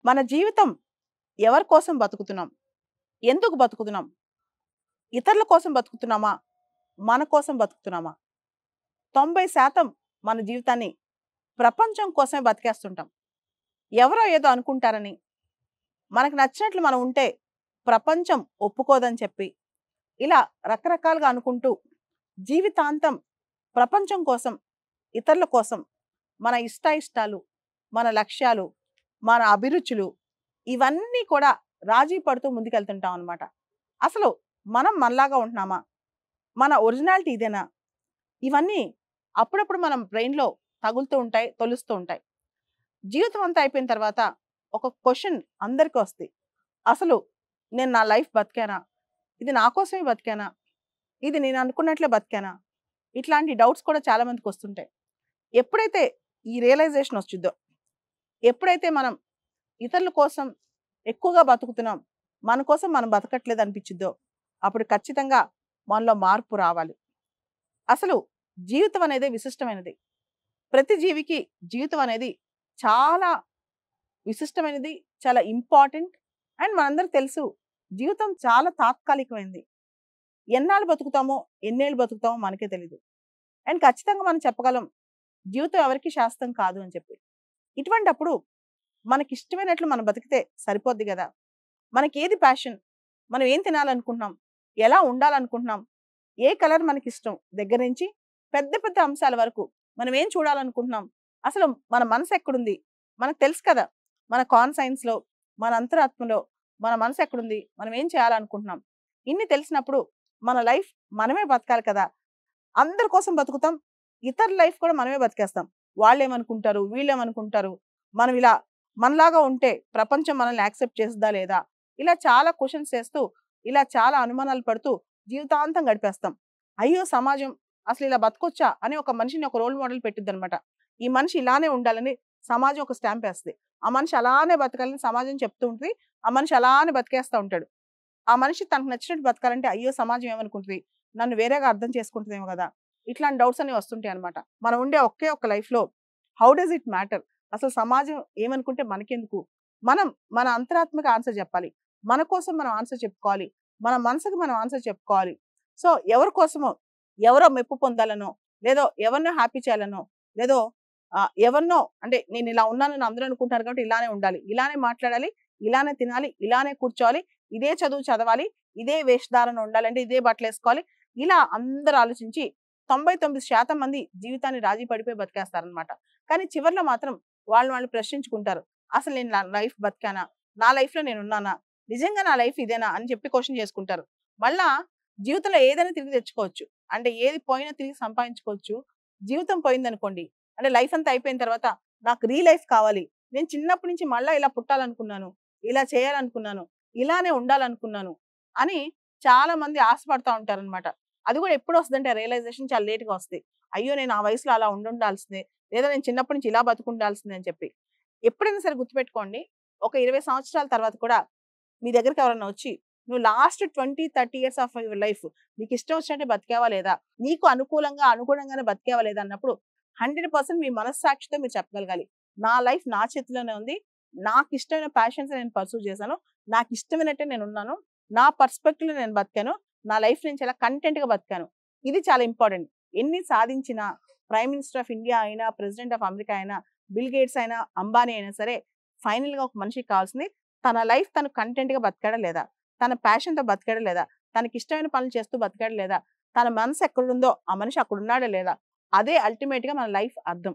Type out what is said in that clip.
మన జీవితం ఎవరి కోసం బతుకుతున్నాం? ఎందుకు బతుకుతున్నాం? ఇతరుల కోసం బతుకుతున్నామా? మన కోసం బతుకుతున్నామా? 90% మన జీవితాన్ని ప్రపంచం కోసమే బతికేస్తుంటాం. ఎవరో ఏదో అనుకుంటారని, మనకు నచ్చినట్లు మనం ఉంటే ప్రపంచం ఒప్పుకోదని చెప్పి, ఇలా రకరకాలుగా అనుకుంటూ జీవితాంతం ప్రపంచం కోసం, ఇతరుల కోసం మన ఇష్టాయిష్టాలు, మన లక్ష్యాలు, మన అభిరుచులు ఇవన్నీ కూడా రాజీ పడుతూ ముందుకెళ్తుంటాం అనమాట. అసలు మనం మనలాగా ఉంటున్నామా? మన ఒరిజినాలిటీ ఇదేనా? ఇవన్నీ అప్పుడప్పుడు మనం బ్రెయిన్‌లో తగులుతూ ఉంటాయి, తొలుస్తూ ఉంటాయి. జీవితం అంతా అయిపోయిన తర్వాత ఒక క్వెషన్ అందరికీ వస్తాయి. అసలు నేను నా లైఫ్ బతికానా? ఇది నా కోసమే బతికానా? ఇది నేను అనుకున్నట్లే బతికానా? ఇట్లాంటి డౌట్స్ కూడా చాలా మందికి వస్తుంటాయి. ఎప్పుడైతే ఈ రియలైజేషన్ వచ్చిద్దో, ఎప్పుడైతే మనం ఇతరుల కోసం ఎక్కువగా బతుకుతున్నాం, మన కోసం మనం బతకట్లేదు అనిపించిద్దో, అప్పుడు ఖచ్చితంగా మనలో మార్పు రావాలి. అసలు జీవితం అనేది విశిష్టమైనది. ప్రతి జీవికి జీవితం అనేది చాలా విశిష్టమైనది, చాలా ఇంపార్టెంట్. అండ్ మనందరికి తెలుసు జీవితం చాలా తాత్కాలికమైనది. ఎన్నాళ్ళు బతుకుతామో, ఎన్నేళ్ళు బతుకుతామో మనకే తెలీదు. అండ్ ఖచ్చితంగా మనం చెప్పగలం జీవితం ఎవరికీ శాశ్వతం కాదు అని చెప్పి. ఇటువంటప్పుడు మనకిష్టమైనట్లు మనం బతికితే సరిపోద్ది గదా! మనకేది ప్యాషన్? మనం ఏం తినాలనుకుంటున్నాం? ఎలా ఉండాలనుకుంటున్నాం? ఏ కలర్ మనకిష్టం? దగ్గర నుంచి పెద్ద పెద్ద అంశాల వరకు మనం ఏం చూడాలనుకుంటున్నాం? అసలు మన మనసు ఎక్కడుంది? మనకు తెలుసు కదా! మన కాన్‌సైన్స్‌లో, మన అంతరాత్మలో మన మనసు ఎక్కడుంది? మనం ఏం చేయాలనుకుంటున్నాం? ఇన్ని తెలిసినప్పుడు మన లైఫ్ మనమే బతకాలి కదా! అందరి కోసం బతుకుతాం. ఇతరుల లైఫ్ కూడా మనమే బతికేస్తాం. వాళ్ళేమనుకుంటారు? వీళ్ళేమనుకుంటారు? మనం ఇలా మనలాగా ఉంటే ప్రపంచం మనల్ని యాక్సెప్ట్ చేస్తదా లేదా? ఇలా చాలా క్వెషన్స్ చేస్తూ, ఇలా చాలా అనుమానాలు పడుతూ జీవితాంతం గడిపేస్తాం. అయ్యో! సమాజం అసలు ఇలా బతకొచ్చా? అని ఒక మనిషిని ఒక రోల్ మోడల్ పెట్టిద్దనమాట. ఈ మనిషి ఇలానే ఉండాలని సమాజం ఒక స్టాంప్ ఏస్తది. ఆ మనిషి అలానే బతకాలని సమాజం చెప్తూ ఉంటది. ఆ మనిషి అలానే బతికేస్తా ఉంటాడు. ఆ మనిషి తనకు నచ్చినట్టు బతకాలంటే అయ్యో! సమాజం ఏమనుకుంటది? నన్ను వేరేగా అర్థం చేసుకుంటదేమో గదా! ఇట్లాంటి డౌట్స్ అనేవి వస్తుంటాయి అన్నమాట. మనం ఉండే ఒకే ఒక్క లైఫ్‌లో హౌ డస్ ఇట్ మ్యాటర్? అసలు సమాజం ఏమనుకుంటే మనకెందుకు? మనం మన అంతరాత్మకి ఆన్సర్ చెప్పాలి. మన కోసం మనం ఆన్సర్ చెప్పుకోవాలి. మన మనసుకి మనం ఆన్సర్ చెప్పుకోవాలి. సో, ఎవరి కోసమో, ఎవరో మెప్పు పొందాలనో, లేదో ఎవరినో హ్యాపీ చేయాలనో, లేదో ఎవరినో అంటే నేను ఇలా ఉన్నానని అందరూ అనుకుంటారు కాబట్టి ఇలానే ఉండాలి. ఇలానే మాట్లాడాలి. ఇలానే తినాలి. ఇలానే కూర్చోవాలి. ఇదే చదువు చదవాలి. ఇదే వేషధారణ ఉండాలంటే ఇదే బట్టలేసుకోవాలి. ఇలా అందరూ ఆలోచించి 99% మంది జీవితాన్ని రాజీ పడిపోయి బతికేస్తారనమాట. కానీ చివర్లో మాత్రం వాళ్ళు ప్రశ్నించుకుంటారు. అసలు నేను నా లైఫ్ బతికానా? నా లైఫ్‌లో నేనున్నానా? నిజంగా నా లైఫ్ ఇదేనా? అని చెప్పి క్వెషన్ చేసుకుంటారు. మళ్ళా జీవితంలో ఏదైనా తిరిగి తెచ్చుకోవచ్చు. అంటే ఏది పోయినా తిరిగి సంపాదించుకోవచ్చు. జీవితం పోయిందనుకోండి, అంటే లైఫ్ అంతా అయిపోయిన తర్వాత నాకు లైఫ్ కావాలి. నేను చిన్నప్పటి నుంచి మళ్ళా ఇలా పుట్టాలనుకున్నాను. ఇలా చేయాలనుకున్నాను. ఇలానే ఉండాలనుకున్నాను అని చాలా మంది ఆశపడతా ఉంటారనమాట. అది కూడా ఎప్పుడొస్తదంటే రియలైజేషన్ చాలా లేట్‌గా వస్తది. అయ్యో! నేను ఆ వయసులో అలా ఉండుండాల్సిందే. లేదా నేను చిన్నప్పటి నుంచి ఇలా బతికుండాల్సిందే అని చెప్పి. ఎప్పుడైనా సరే గుర్తుపెట్టుకోండి. ఒక 20 సంవత్సరాల తర్వాత కూడా మీ దగ్గరికి ఎవరైనా వచ్చి నువ్వు last 20, 30 years of your life నీకు ఇష్టం వచ్చినట్టే బతికావా లేదా? నీకు అనుకూలంగా, అనుగుణంగానే బతికావా లేదా? అన్నప్పుడు 100% మీ మనస్సాక్షితో మీరు చెప్పగలగాలి. నా లైఫ్ నా చేతిలోనే ఉంది. నాకిష్టమైన ప్యాషన్స్ నేను పర్సూ చేశాను. నాకిష్టమైనట్టే నేనున్నాను. నా పర్స్పెక్టివ్‌లో నేను బతికాను. నా లైఫ్ నేను చాలా కంటెంట్‌గా బతికాను. ఇది చాలా ఇంపార్టెంట్. ఎన్ని సాధించినా ప్రైమ్ మినిస్టర్ ఆఫ్ ఇండియా అయినా, ప్రెసిడెంట్ ఆఫ్ అమెరికా అయినా, బిల్ గేట్స్ అయినా, అంబానీ అయినా సరే ఫైనల్‌గా ఒక మనిషికి కావాల్సింది తన లైఫ్ తను కంటెంట్‌గా బతికాడా లేదా? తన ప్యాషన్‌తో బతికాడా లేదా? తనకిష్టమైన పనులు చేస్తూ బతికాడా లేదా? తన మనసు ఎక్కడుందో ఆ మనిషి అక్కడున్నాడా లేదా? అదే అల్టిమేట్‌గా మన లైఫ్ అర్థం.